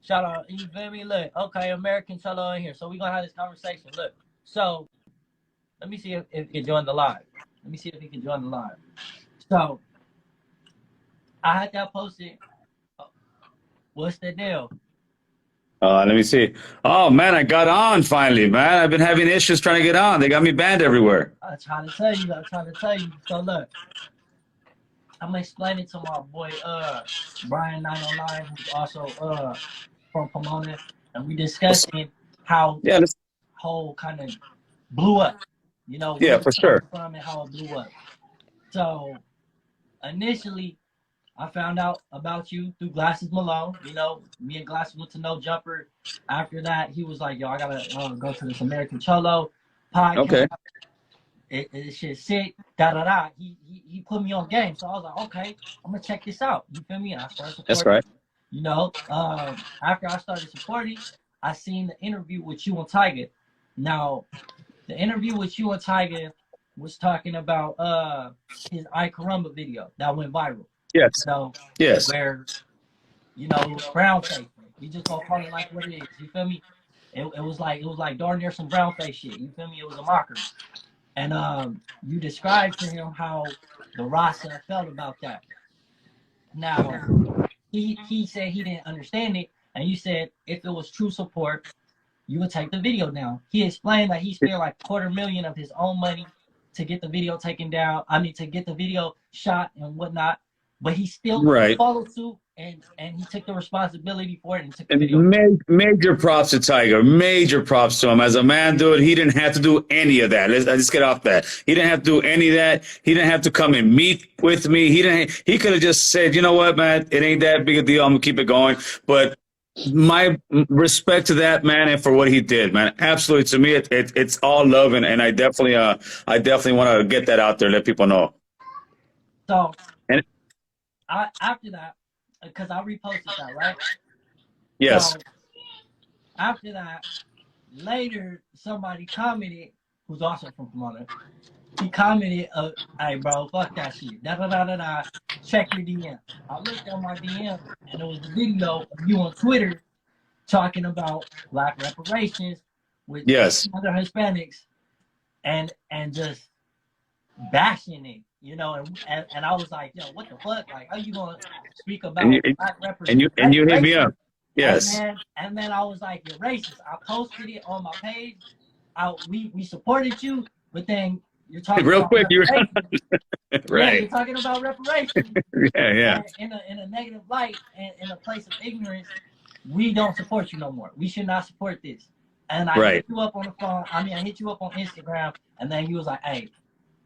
Shout out, you feel me? Look, okay, American Cholo in here. So we gonna have this conversation. Look, so let me see if he can join the live. Let me see if he can join the live. So I had that posted. What's the deal? Let me see. Oh man, I got on finally, man. I've been having issues trying to get on. They got me banned everywhere. I'm trying to tell you. I'm trying to tell you. So look, I'm gonna explain it to my boy Brian 909, who's also from Pomona, and we discussing how Yeah, whole kind of blew up. You know where yeah, it for started sure. from and how it blew up. So initially, I found out about you through Glasses Malone. You know, me and Glasses went to No Jumper. After that, he was like, "Yo, I gotta go to this American Cholo podcast. Okay, It shit sick. Da da da." He put me on game, so I was like, "Okay, I'm gonna check this out." You feel me? And I started that's supporting. right. You know, after I started supporting, I seen the interview with you and Tiger. Now, the interview with you and Tiger was talking about his I Caramba video that went viral. Yes, So yes. where it was brown face. You just gonna call it like what it is. You feel me? It was like darn near some brown face shit. You feel me? It was a mockery. And you described to him how the Rasa felt about that. Now he said he didn't understand it, and you said if it was true support, you would take the video down. He explained that he spent like $250,000 of his own money to get the video taken down. I mean, to get the video shot and whatnot, but he still Right. followed suit and he took the responsibility for it and took the And video down. major props to Tiger. Major props to him. As a man, dude, he didn't have to do any of that. Let's get off that. He didn't have to do any of that. He didn't have to come and meet with me. He didn't. He could have just said, you know what, man, it ain't that big a deal. I'm gonna keep it going. But my respect to that man and for what he did, man. Absolutely, to me, it's all love, and I definitely want to get that out there, let people know. So And after that, because I reposted that, right? yes, So after that, later somebody commented, who's also from Pomona, he commented, "Hey bro, fuck that shit. Da da da da da. Check your DM." I looked at my DM and it was a video of you on Twitter talking about black reparations with yes, other Hispanics and just bashing it, and I was like, "Yo, what the fuck? Like, how you gonna speak and you about black and you hit me reparations?" up. Yes, And then I was like, "You're racist." I posted it on my page. We supported you, but then you're talking real about quick, you reparations. Yeah, right. you're talking about reparations Yeah, yeah, and in a negative light and in a place of ignorance. We don't support you no more. We should not support this. And I hit right. you up on the phone. I mean, I hit you up on Instagram, and then you was like, "Hey,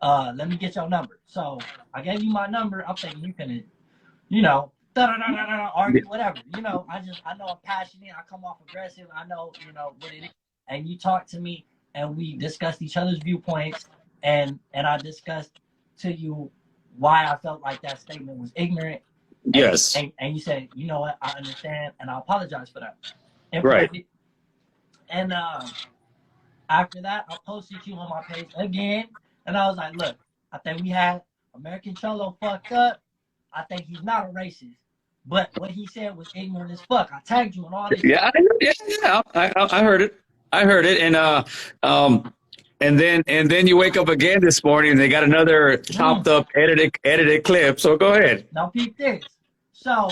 let me get your number." So I gave you my number. I'm thinking you can, da da da da da argue, whatever. I know I'm passionate. I come off aggressive. I know, what it is. And you talked to me, and we discussed each other's viewpoints, and I discussed to you why I felt like that statement was ignorant. And Yes, and you said, "You know what? I understand, and I apologize for that." And right. and after that, I posted you on my page again, and I was like, "Look, I think we had American Cholo fucked up. I think he's not a racist, but what he said was ignorant as fuck. I tagged you and all this shit." Yeah, yeah, yeah. I heard it. I heard it, um, and then you wake up again this morning, and they got another chopped Mm. up, edited clip. So go ahead. Now peep this. So,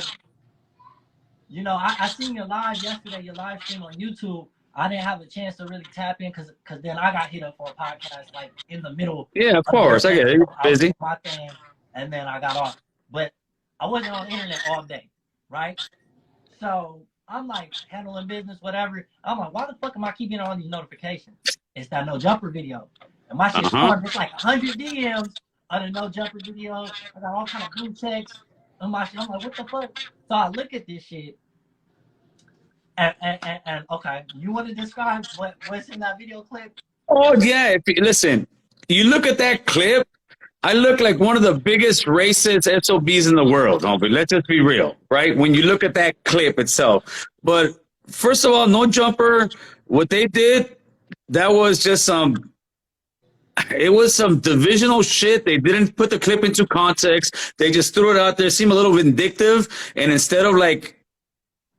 I seen your live yesterday, your live stream on YouTube. I didn't have a chance to really tap in because then I got hit up for a podcast like in the middle Yeah, of of your course. I thing. get it. You're So I was busy. doing my thing and then I got off. But I wasn't on the internet all day, right? So I'm like handling business, whatever. I'm like, why the fuck am I keeping all these notifications? It's that no jumper video. And my shit Uh-huh. stormed. It's like 100 DMs of the no jumper video. I got all kind of blue checks on my shit. I'm like, what the fuck? So I look at this shit and okay, you want to describe what's in that video clip? Oh yeah. Listen, you look at that clip. I look like one of the biggest racist SOBs in the world, homie. Let's just be real, right? When you look at that clip itself. But first of all, no jumper. What they did, that was just it was some divisional shit. They didn't put the clip into context. They just threw it out there, seemed a little vindictive. And instead of like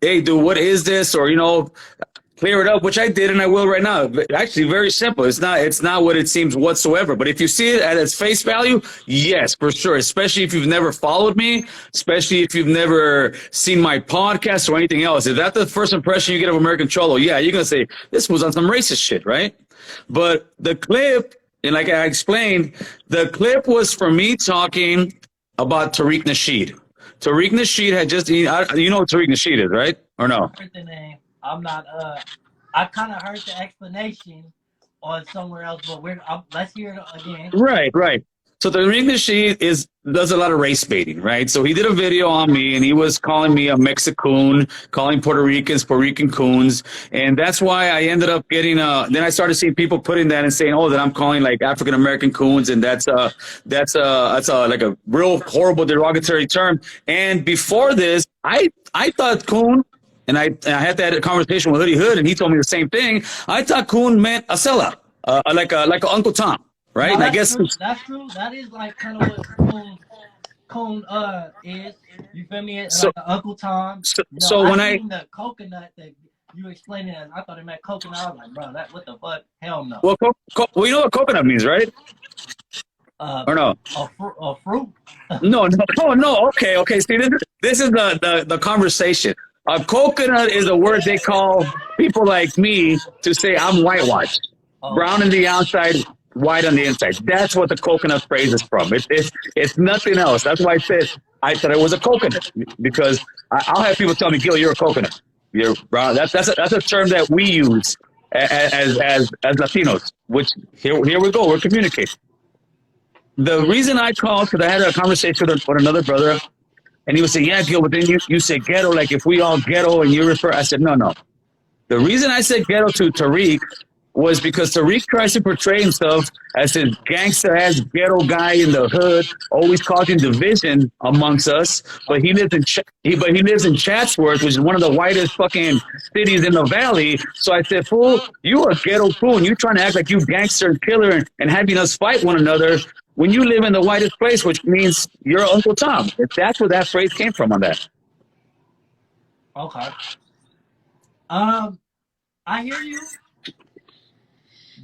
hey, dude, what is this? Or, clear it up, which I did and I will right now. Actually, very simple. It's not what it seems whatsoever. But if you see it at its face value, yes, for sure. Especially if you've never followed me, especially if you've never seen my podcast or anything else. If that's the first impression you get of American Cholo, yeah, you're gonna say this was on some racist shit, right? But the clip, and like I explained, the clip was for me talking about Tariq Nasheed. Tariq Nasheed had just, you know what Tariq Nasheed is, right? Or no? Heard the name. I'm not. I kind of heard the explanation on somewhere else, but let's hear it again. Right, right. So the Tariq Nasheed does a lot of race baiting, right? So he did a video on me, and he was calling me a Mexican, calling Puerto Ricans Puerto Rican coons, and that's why I ended up getting. Then I started seeing people putting that and saying, "Oh, that I'm calling like African American coons," and that's like a real horrible derogatory term. And before this, I thought coon. And I had that conversation with Hoodie Hood, and he told me the same thing. I thought coon meant a sellout, like a Uncle Tom, right? No, And I that's guess true. That's true. That is like kind of what cone is. You feel me? so. Like the Uncle Tom. So I when seen the coconut that you explained it as. I thought it meant coconut. I was like, bro, that what the fuck? Hell no. well, you know what coconut means, right? Or no? A fruit. No. Okay. See, this is the conversation. A coconut is a word they call people like me to say I'm whitewashed, brown on the outside, white on the inside. That's what the coconut phrase is from. It's nothing else. That's why I said it was a coconut because I'll have people tell me, "Gil, you're a coconut. You're brown." That's a term that we use as Latinos. Which here we go. We're communicating. The reason I called because I had a conversation with another brother, and he would say, "Yeah, Gil, but then you say ghetto, like if we all ghetto and you refer." I said, no. The reason I said ghetto to Tariq was because Tariq tries to portray himself as this gangster ass ghetto guy in the hood, always causing division amongst us. But he lives in Chatsworth, which is one of the whitest fucking cities in the valley. So I said, "Fool, you a ghetto fool, and you trying to act like you gangster and killer and having us fight one another." When you live in the whitest place, which means you're Uncle Tom. That's where that phrase came from on that. Okay. I hear you,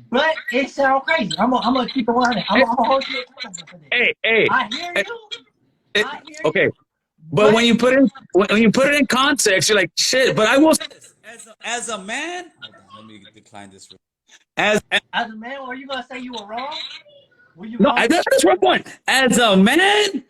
but it sounds crazy. I'm gonna keep it 100. I'm gonna hold you accountable for this. Hey. I hear you. Okay, but when you put it in context, you're like shit. But I will say this as a man. Hold on, let me decline this. As a man, were you gonna say you were wrong? Were you no, wrong? that's one point. As a man,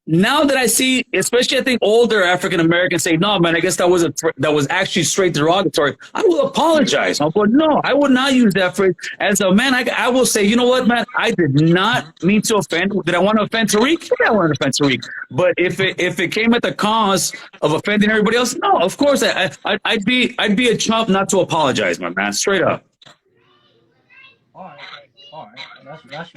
now that I see, especially I think older African Americans say, "No, man, I guess that was actually straight derogatory." I will apologize. I'll go, "No, I would not use that phrase." As a man, I will say, "You know what, man? I did not mean to offend. Did I want to offend Tariq? Yeah, I wanted to offend Tariq. But if it came at the cause of offending everybody else, no, of course I'd be a chump not to apologize, my man, straight up." All right. That's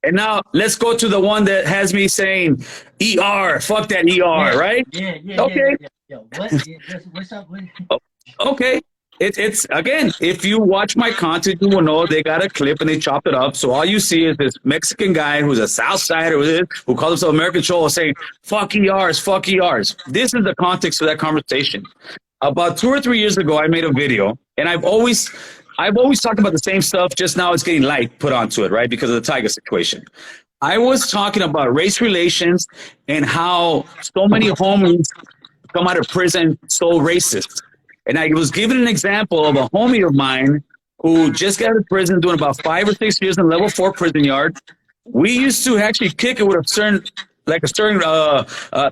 And now let's go to the one that has me saying ER, fuck that ER, right? Yeah. Okay. Yeah. What's up? Okay. It's again, if you watch my content, you will know they got a clip and they chopped it up. So all you see is this Mexican guy who's a South Sider who calls himself American Cholo saying, fuck ERs, fuck ERs. This is the context of that conversation. About 2 or 3 years ago, I made a video, and I've always talked about the same stuff, just now it's getting light put onto it, right? Because of the Tiger situation. I was talking about race relations and how so many homies come out of prison so racist. And I was giving an example of a homie of mine who just got out of prison doing about 5 or 6 years in level 4 prison yard. We used to actually kick it with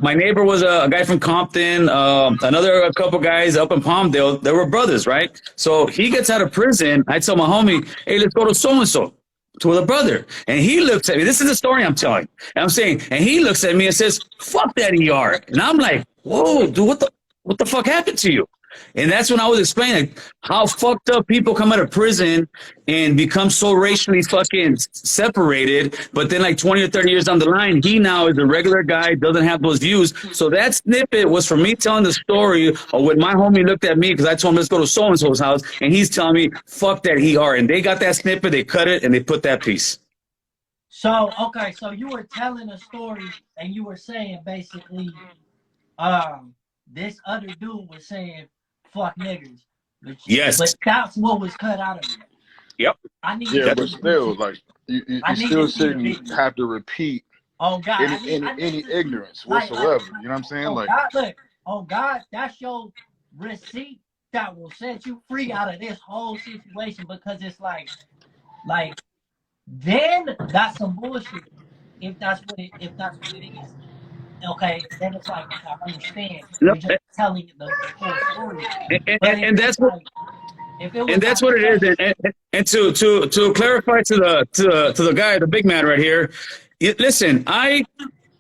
my neighbor was a guy from Compton, a couple guys up in Palmdale. They were brothers, right? So he gets out of prison. I tell my homie, "Hey, let's go to so-and-so." To a brother. And he looks at me. This is the story I'm telling. And I'm saying, and he looks at me and says, "Fuck that ER." And I'm like, "Whoa, dude, what the fuck happened to you?" And that's when I was explaining how fucked up people come out of prison and become so racially fucking separated. But then like 20 or 30 years down the line, he now is a regular guy, doesn't have those views. So that snippet was for me telling the story of when my homie looked at me because I told him, "Let's go to so-and-so's house." And he's telling me, "Fuck that ER." And they got that snippet, they cut it, and they put that piece. So, so you were telling a story and you were saying basically, this other dude was saying fuck niggers, but Yes. that's what was cut out of it. Yep. I need Yeah, to but see the still, picture. like you I need to still see the shouldn't video. have to repeat Oh God, any to see, ignorance like, whatsoever. You know what I'm saying? oh Like, God, look, oh God, that's your receipt that will set you free out of this whole situation, because it's like then that's some bullshit. If that's what it is, okay, then it's like, okay, I understand. No, You're just telling the full story. But and that's what if it and was that's like, what it is. hey, And to clarify to the guy, the big man right here, listen,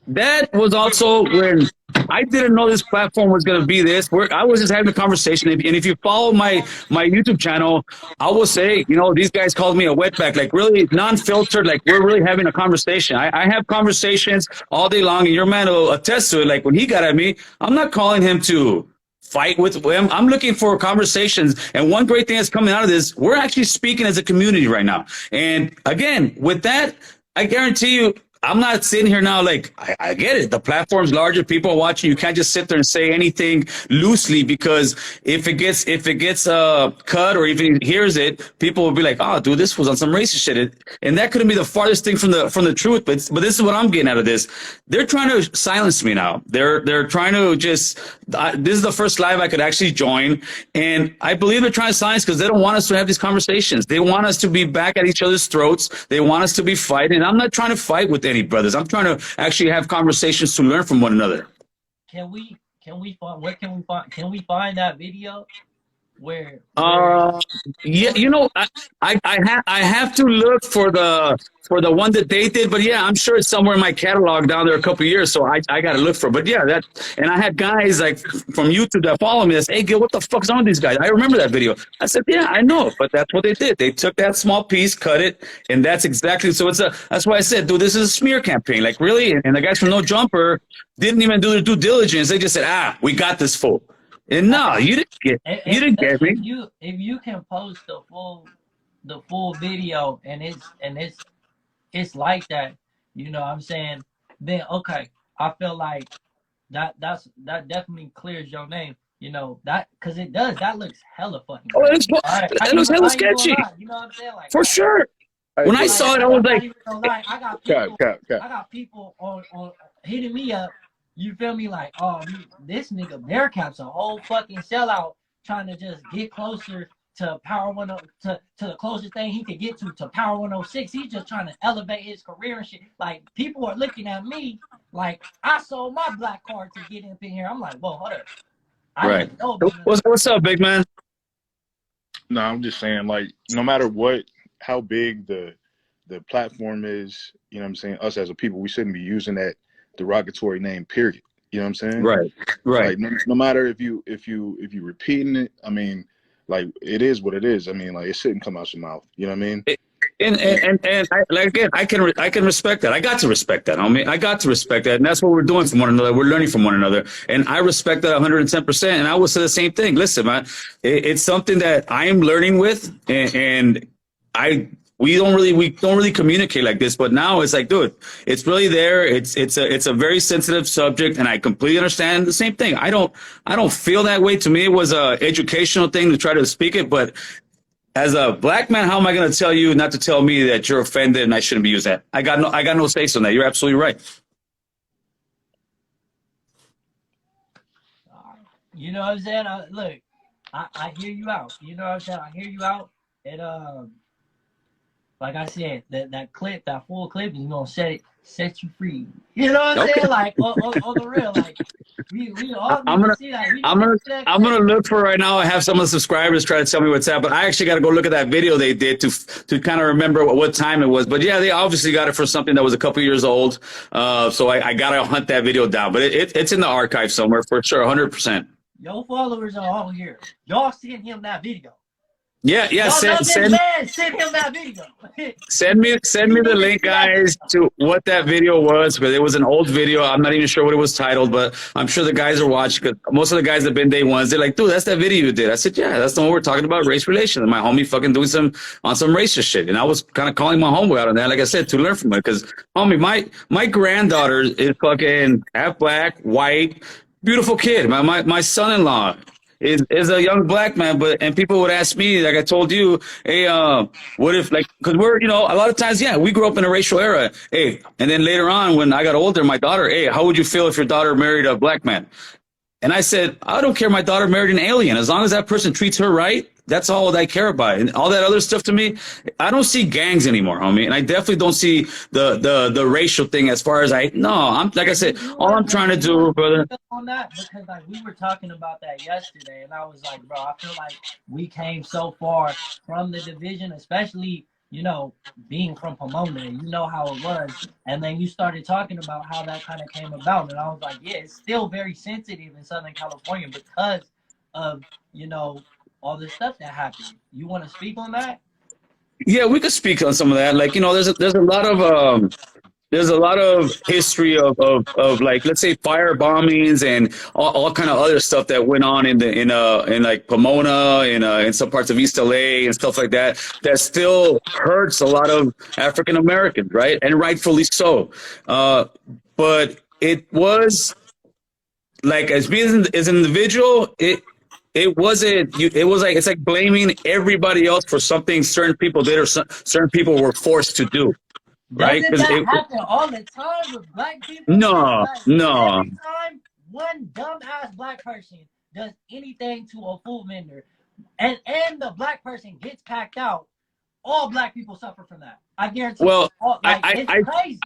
that was also when I didn't know this platform was going to be this. I was just having a conversation, and if you follow my YouTube channel, I will say, these guys called me a wetback, like really non-filtered, like we're really having a conversation. I have conversations all day long, and your man will attest to it. Like when he got at me, I'm not calling him to fight with him. I'm looking for conversations. And one great thing that's coming out of this, we're actually speaking as a community right now. And again, with that, I guarantee you, I'm not sitting here now like I get it. The platform's larger, people are watching. You can't just sit there and say anything loosely, because if it gets cut, or even hears it, people will be like, "Oh, dude, this was on some racist shit." And that couldn't be the farthest thing from the truth. But this is what I'm getting out of this. They're trying to silence me now. They're trying to just. This is the first live I could actually join, and I believe they're trying to silence because they don't want us to have these conversations. They want us to be back at each other's throats. They want us to be fighting. And I'm not trying to fight with any brothers. I'm trying to actually have conversations to learn from one another. can we find, what can we find? Can we find that video where Yeah, I have to look for the one that they did, but yeah, I'm sure it's somewhere in my catalog down there a couple of years, so I got to look for it. But yeah, and I had guys like from YouTube that follow me that say, "Hey, Gil, what the fuck's on with these guys?" I remember that video. I said, "Yeah, I know," but that's what they did. They took that small piece, cut it, and that's exactly. So that's why I said, dude, this is a smear campaign, like really. And the guys from No Jumper didn't even do their due diligence. They just said, we got this fool. And no, you didn't get me. if you can post the full video, and it's like that, you know what I'm saying, then okay, I feel like that definitely clears your name, that, because that looks hella fucking Oh, crazy. All right, it looks hella sketchy, you know what I'm saying, like for sure. hey, When I look, saw it, I was like, I got cap, people cap, cap. I got people on hitting me up. You feel me? Like, oh, this nigga Bearcap's a whole fucking sellout, trying to just get closer to Power 10, to the closest thing he could get to Power 106. He's just trying to elevate his career and shit. Like, people are looking at me like I sold my black card to get up in here. I'm like, whoa, hold up. right. What's up, big man? No, I'm just saying, like, no matter how big the platform is, you know what I'm saying, us as a people, we shouldn't be using that derogatory name, period. You know what I'm saying? Right. Like, no matter if you repeating it, I mean, like, it is what it is. I mean, like, it shouldn't come out your mouth. You know what I mean? And like again, I can respect that. I got to respect that. I got to respect that, and that's what we're doing from one another. We're learning from one another, and I respect that 110%. And I will say the same thing. Listen, man, it's something that I am learning with, and we don't really communicate like this. But now it's like, dude, it's really there. It's a very sensitive subject, and I completely understand the same thing. I don't feel that way. To me, it was a educational thing to try to speak it, but as a black man, how am I going to tell you not to tell me that you're offended and I shouldn't be using that? I got no say on that. You're absolutely right. You know what I'm saying? Look, I hear you out. You know what I'm saying? I hear you out. And like I said, that clip, that full clip is gonna set you free. You know what I'm saying? Like on the real, like we all need to see that. I'm gonna look for right now. I have some of the subscribers try to tell me what's up, but I actually got to go look at that video they did to kind of remember what time it was. But yeah, they obviously got it for something that was a couple years old. So I gotta hunt that video down, but it's in the archive somewhere for sure, 100%. Your followers are all here. Y'all send him that video. Yeah. Send him that video. Send me the link, guys, to what that video was, because it was an old video. I'm not even sure what it was titled, but I'm sure the guys are watching, because most of the guys that have been day ones, they're like, dude, that's that video you did. I said, yeah, that's the one we're talking about, race relations. And my homie fucking doing some racist shit. And I was kind of calling my homeboy out on that, like I said, to learn from it, because homie, my granddaughter is fucking half black, white, beautiful kid. My son-in-law is a young black man, but and people would ask me, like I told you, hey, what if like because we're a lot of times, yeah, we grew up in a racial era. Hey, and then later on when I got older, my daughter, hey, how would you feel if your daughter married a black man? And I said, I don't care. My daughter married an alien. As long as that person treats her right, that's all I care about. And all that other stuff to me, I don't see gangs anymore, homie. And I definitely don't see the racial thing as far as I'm like I said, all I'm trying to do, brother. On that because like we were talking about that yesterday, and I was like, bro, I feel like we came so far from the division, especially being from Pomona, how it was, and then you started talking about how that kind of came about, and I was like, yeah, it's still very sensitive in Southern California because of all the stuff that happened. You want to speak on that? Yeah, we could speak on some of that. Like, there's a lot of history of like, let's say, fire bombings and all kind of other stuff that went on in like Pomona and in some parts of East LA and stuff like that still hurts a lot of African Americans, right? And rightfully so. But it was like, as me as an individual, it wasn't you. It was like, it's like blaming everybody else for something certain people did or certain people were forced to do. Right? Doesn't that happen all the time with black people? No, like, no. Every time one dumbass black person does anything to a food vendor, and the black person gets packed out, all black people suffer from that. I guarantee. Well, it's crazy.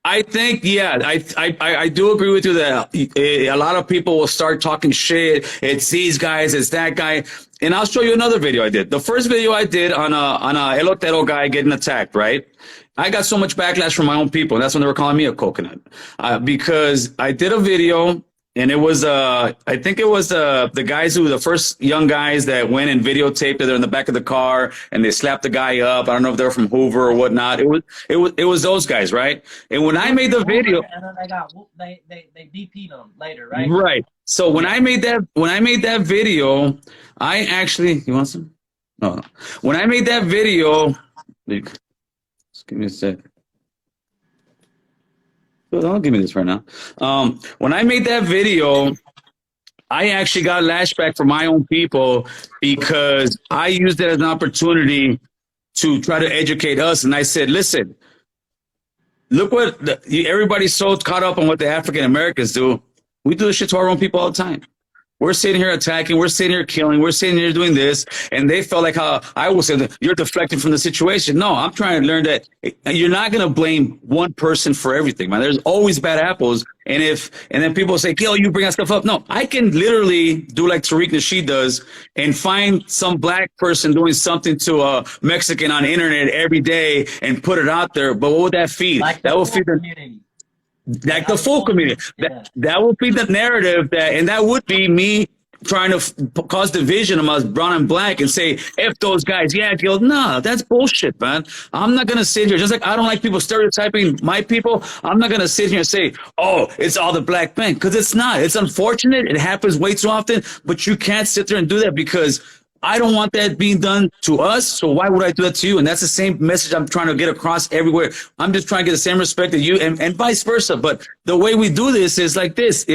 I think, yeah, I do agree with you that a lot of people will start talking shit. It's these guys, it's that guy. And I'll show you another video I did. The first video I did on a elotero guy getting attacked, right? I got so much backlash from my own people. And that's when they were calling me a coconut. Because I did a video. And it was, I think it was the guys the first young guys that went and videotaped that they're in the back of the car and they slapped the guy up. I don't know if they're from Hoover or whatnot. It was those guys, right? And when I made the video, and then they DP'd them later, right? Right. So when I made that video, I actually, you want some? No. When I made that video, just give me a sec. Don't give me this right now. When I made that video, I actually got lashback from my own people because I used it as an opportunity to try to educate us. And I said, listen, look what everybody's so caught up on what the African Americans do. We do this shit to our own people all the time. We're sitting here attacking. We're sitting here killing. We're sitting here doing this. And they felt like how I was saying, you're deflecting from the situation. No, I'm trying to learn that you're not going to blame one person for everything, man. There's always bad apples. And then people say, yo, you bring that stuff up. No, I can literally do like Tariq Nasheed does and find some black person doing something to a Mexican on the internet every day and put it out there. But what would that feed? Like that will feed the community. Like the full community. That will be the narrative and that would be me trying to cause division amongst brown and black and say, F those guys. Yeah, Gil, no, that's bullshit, man. I'm not going to sit here. Just like I don't like people stereotyping my people, I'm not going to sit here and say, oh, it's all the black men. Because it's not. It's unfortunate. It happens way too often. But you can't sit there and do that because I don't want that being done to us, so why would I do that to you? And that's the same message I'm trying to get across everywhere. I'm just trying to get the same respect that you and vice versa. But the way we do this is like this.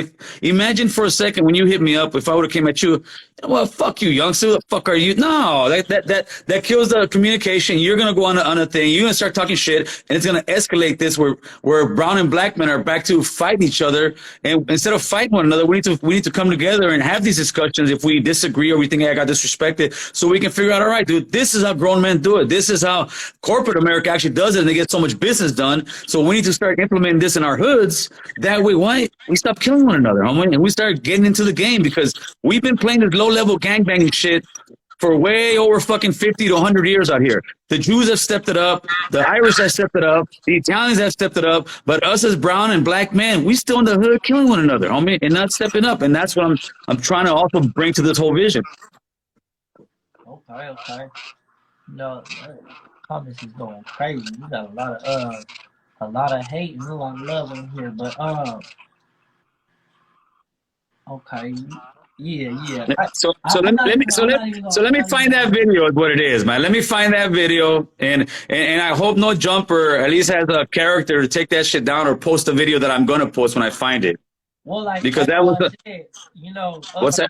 Imagine for a second when you hit me up, if I would have came at you, well, fuck you, youngster. Who the fuck are you? No, that kills the communication. You're gonna go on a thing. You're gonna start talking shit, and it's gonna escalate this where brown and black men are back to fighting each other. And instead of fighting one another, we need to come together and have these discussions if we disagree or we think, hey, I got disrespected, so we can figure out, all right, dude, this is how grown men do it. This is how corporate America actually does it, and they get so much business done. So we need to start implementing this in our hoods. That way, why we stop killing one another, homie, and we start getting into the game because we've been playing this low-level gangbanging shit for way over fucking 50 to 100 years out here. The Jews have stepped it up. The Irish have stepped it up. The Italians have stepped it up. But us as brown and black men, we still in the hood killing one another, homie, and not stepping up. And that's what I'm trying to also bring to this whole vision. Okay. No, comments is going crazy. You got a lot of hate and a lot of love in here, but okay. Yeah. So let me find that video is what it is, man. Let me find that video and I hope No Jumper at least has a character to take that shit down or post a video that I'm gonna post when I find it. Well, like because like that was said, what's that?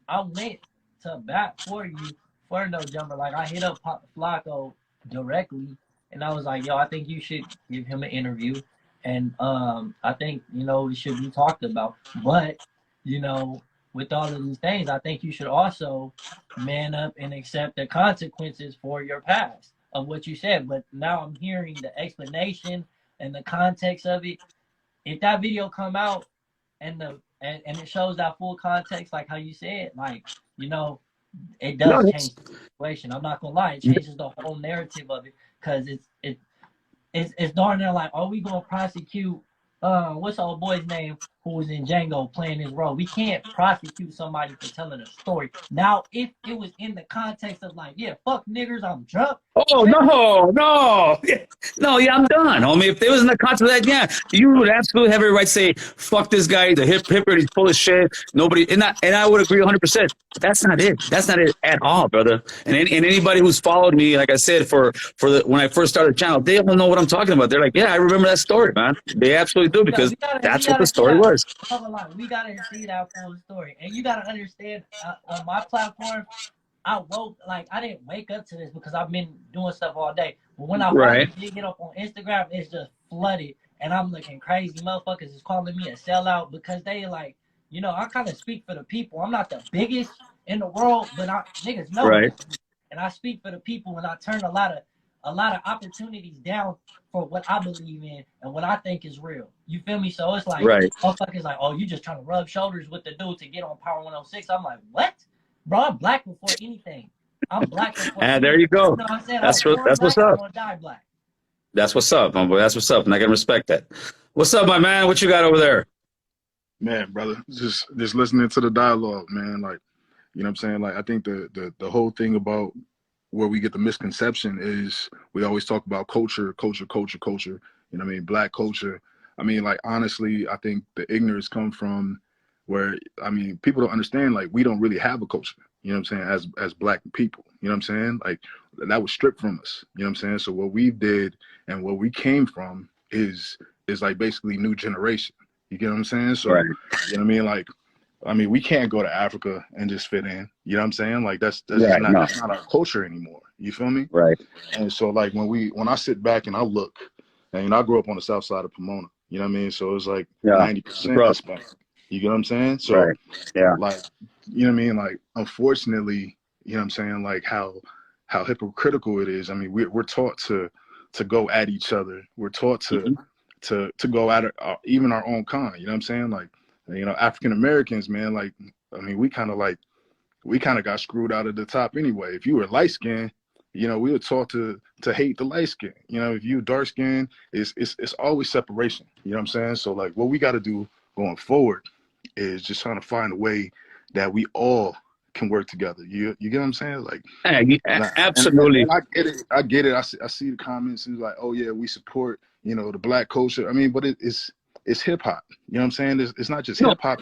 I went to bat for you for no jumper. Like I hit up Flacco directly, and I was like, "Yo, I think you should give him an interview." And I think it should be talked about. But you know, with all of these things, I think you should also man up and accept the consequences for your past of what you said. But now I'm hearing the explanation and the context of it. If that video come out and it shows that full context, like how you said, like it No, does change the situation. I'm not gonna lie, it changes the whole narrative of it because it's darn near like, are we gonna prosecute? What's the old boy's name who was in Django playing his role? We can't prosecute somebody for telling a story. Now, if it was in the context of like, yeah, fuck niggers, I'm drunk. oh no, yeah, I'm done, homie. If there was in the context of that, yeah, you would absolutely have every right to say, "Fuck this guy, he's a hypocrite, he's full of shit." Nobody, and I would agree 100%. That's not it. That's not it at all, brother. And anybody who's followed me, like I said, when I first started the channel, they all know what I'm talking about. They're like, "Yeah, I remember that story, man." They absolutely do because that's what the story was. We gotta see that full story, and you gotta understand. On my platform, I woke like I didn't wake up to this because I've been doing stuff all day. But when I finally did get up on Instagram, it's just flooded, and I'm looking crazy. Motherfuckers is calling me a sellout because they like, I kind of speak for the people. I'm not the biggest in the world, but niggas know me, and I speak for the people, and I turn a lot of opportunities down for what I believe in and what I think is real. You feel me? So it's like, motherfuckers like, oh, you just trying to rub shoulders with the dude to get on Power 106. I'm like, what? Bro, I'm black before anything. I'm black before anything. There you go. You know what I'm saying? That's what's up. I'm gonna die black. That's what's up, homeboy. That's what's up. And I can respect that. What's up, my man? What you got over there? Man, brother, just listening to the dialogue, man. Like, you know what I'm saying? Like, I think the whole thing about where we get the misconception is we always talk about culture. You know what I mean? Black culture. I mean, like, honestly, I think the ignorance come from where, I mean, people don't understand, like, we don't really have a culture, you know what I'm saying, as black people, you know what I'm saying? Like, that was stripped from us, you know what I'm saying? So what we did and what we came from is like basically new generation, you get what I'm saying? So, you know what I mean? Like, I mean, we can't go to Africa and just fit in, you know what I'm saying? Like, that's not our culture anymore, you feel me? Right. And so, like, when I sit back and I look, and I grew up on the south side of Pomona, you know what I mean? So it's like 90% Hispanic. You get what I'm saying? So, like, you know what I mean? Like, unfortunately, you know what I'm saying? Like, how hypocritical it is. I mean, we're taught to go at each other. We're taught to go at even our own kind. You know what I'm saying? Like, African Americans, man. Like, I mean, we kind of got screwed out of the top anyway. If you were light skinned, we were taught to hate the light skin. If you dark skin, it's always separation. You know what I'm saying? So, like, what we got to do going forward is just trying to find a way that we all can work together. You get what I'm saying? Like, absolutely. And I get it. I see the comments and like, oh yeah, we support, the black culture. I mean, but it's hip hop. You know what I'm saying? It's not just hip hop.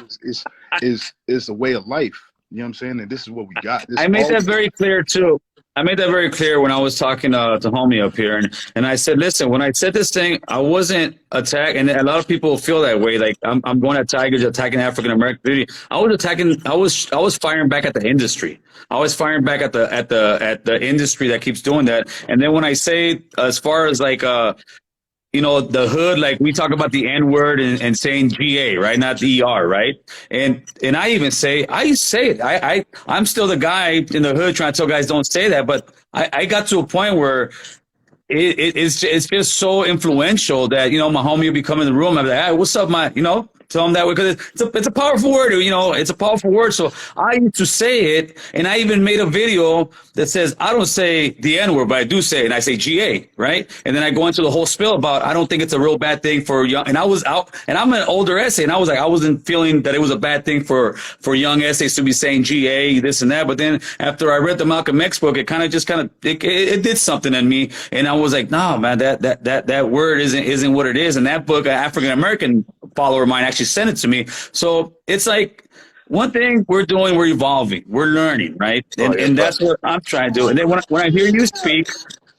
It's a way of life. You know what I'm saying? And this is what we got. I made that very clear too. I made that very clear when I was talking to homie up here, and I said, listen, when I said this thing, I wasn't attacking, and a lot of people feel that way. Like I'm going at Tigers, attacking African American community. I was firing back at the industry. I was firing back at the industry that keeps doing that. And then when I say, as far as like the hood, like we talk about the N word and saying GA, right? Not the ER, right? And I even say, I say it. I'm still the guy in the hood trying to tell guys don't say that. But I got to a point where it's just so influential that, my homie will be coming in the room. I'm like, hey, what's up, tell them that way, because it's a powerful word, it's a powerful word. So I used to say it, and I even made a video that says I don't say the N word, but I do say it, and I say GA, right? And then I go into the whole spill about I don't think it's a real bad thing for young. And I was out, and I'm an older essay, and I was like, I wasn't feeling that it was a bad thing for young essays to be saying GA, this and that. But then after I read the Malcolm X book, it it did something in me, and I was like, no, man, that word isn't what it is. And that book, an African American follower of mine actually sent it to me. So it's like, one thing we're doing, we're evolving, we're learning, right? And that's what I'm trying to do. And then when I hear you speak,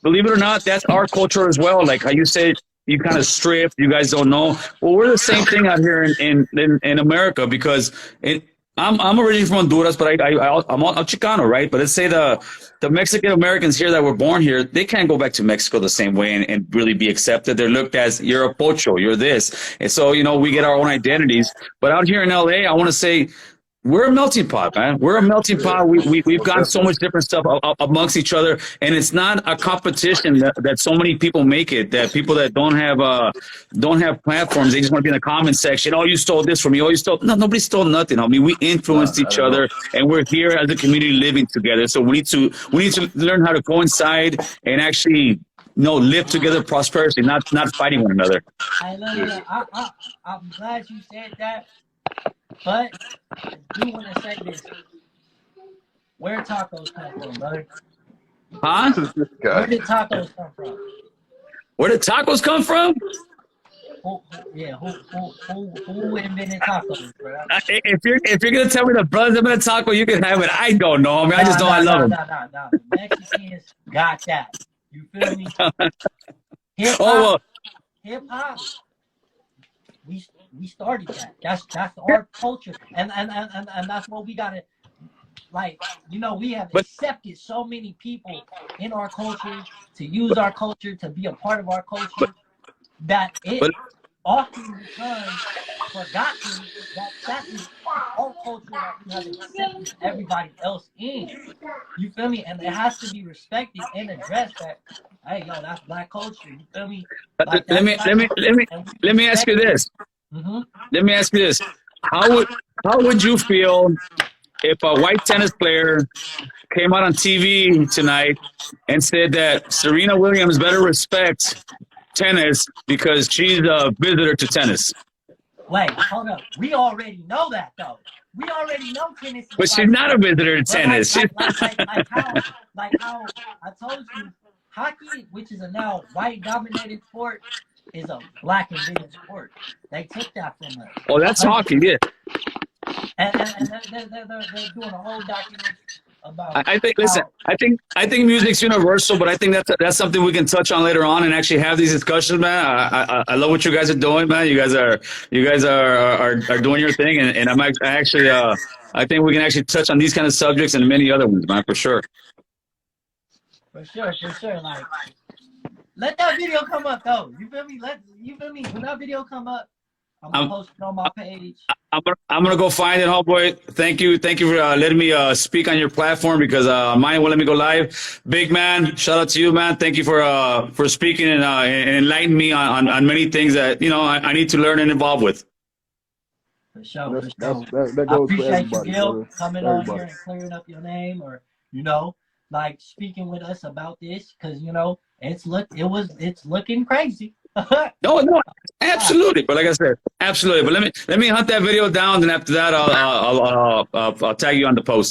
believe it or not, that's our culture as well. Like how you say, you kind of strip. You guys don't know. Well, we're the same thing out here in America because I'm originally from Honduras, but I'm Chicano, right? But let's say the Mexican Americans here that were born here, they can't go back to Mexico the same way and really be accepted. They're looked as you're a pocho, you're this, and so we get our own identities. But out here in LA, I want to say we're a melting pot, man. We're a melting pot. We've got so much different stuff amongst each other, and it's not a competition that so many people make it. That people that don't have platforms, they just want to be in the comment section. Oh, you stole this from me. Oh, you stole. No, nobody stole nothing. I mean, we influenced each other, and we're here as a community living together. So we need to learn how to coincide and actually live together prosperously, not fighting one another. I'm glad you said that. But I do want to say this. Where tacos come from, brother? Huh? Where did tacos come from? Where did tacos come from? Who invented tacos, bro? If you're gonna tell me the brothers invented taco, you can have it. I don't know. I mean, I just know I love them. No. The Mexicans got that. You feel me? Hip hop. We started that. That's our culture, and that's what we gotta we have accepted so many people in our culture to use our culture to be a part of our culture that it often becomes forgotten that is our culture that we have accepted everybody else in. You feel me? And it has to be respected and addressed that. Hey, yo, that's black culture. You feel me? Like, let me ask you this. Mm-hmm. Let me ask you this: How would you feel if a white tennis player came out on TV tonight and said that Serena Williams better respect tennis because she's a visitor to tennis? Wait, hold up. We already know that, though. We already know tennis. But she's not a visitor to tennis. Like how I told you, hockey, which is a now white-dominated sport, is a black invented sport. They took that from us. Oh, that's hockey, yeah. And they're doing a whole documentary about. I think music's universal, but I think that's something we can touch on later on and actually have these discussions, man. I love what you guys are doing, man. You guys are doing your thing, and I think we can actually touch on these kind of subjects and many other ones, man, for sure. For sure. Like, let that video come up, though. You feel me? When that video come up, I'm gonna post it on my page. I'm gonna go find it, homeboy. Thank you for letting me speak on your platform because mine won't let me go live. Big man, shout out to you, man. Thank you for speaking and enlightening me on many things that I need to learn and involve with. For sure. That I goes for appreciate everybody, you, Gil, brother. coming Everybody. on here and clearing up your name, or like speaking with us about this, because it's looking crazy. No, absolutely. But like I said, absolutely. But let me hunt that video down, and after that, I'll tag you on the post.